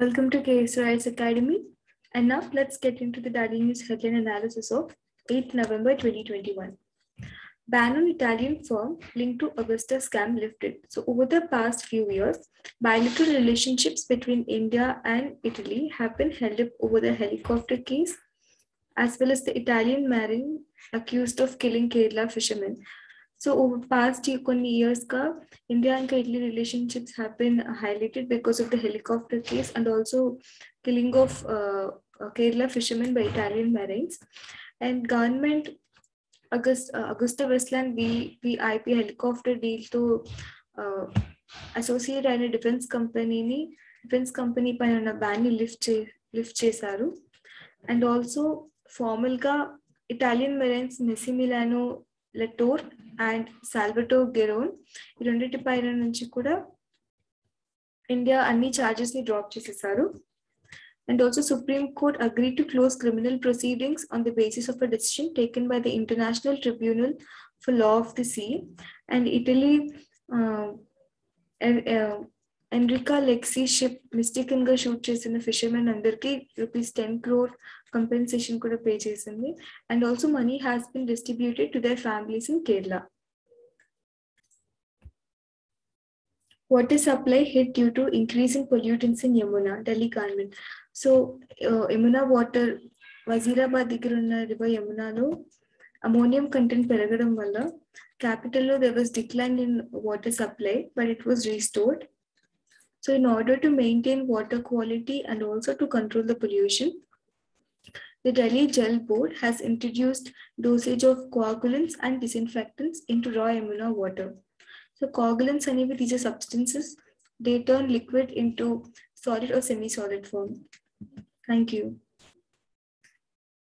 Welcome to KS Rights Academy. And now let's get into the daily news headline analysis of 8 November 2021. Ban on Italian firm linked to Augusta scam lifted. So over the past few years, bilateral relationships between India and Italy have been held up over the helicopter case, as well as the Italian marine accused of killing Kerala fishermen. So over past years, India and Italy relationships have been highlighted because of the helicopter case and also killing of Kerala fishermen by Italian marines. And government Augusta Westland VIP helicopter deal to associate and a defense company పైన ban lift చేశారు. And also formal ga Italian marines Massimiliano Latour and Salvatore Gerone ఈ రెండింటి పైన నుంచి కూడా India అన్ని charges ని drop చేసేసారు. And also Supreme Court agreed to close criminal proceedings on the basis of a decision taken by the International Tribunal for Law of the Sea. And Italy Enrica Lexi ship mistakenగా shoot చేసిన fishermen అందరికి ₹10 crore compensation కూడా pay చేసింది. And also money has been distributed to their families in Kerala. Water supply hit due to increase in pollutants in Yamuna, Delhi government. So Yamuna water, Wazirabad దగ్గర ఉన్న river యమునాలో ammonium content పెరగడం వల్ల క్యాపిటల్లో there was decline in water supply, but it was restored. So in order to maintain water quality and also to control the pollution, the Delhi Jal Board has introduced dosage of coagulants and disinfectants into raw Yamuna water. So coagulants అనేవి these are substances. They turn liquid into solid or semi-solid form. Thank you.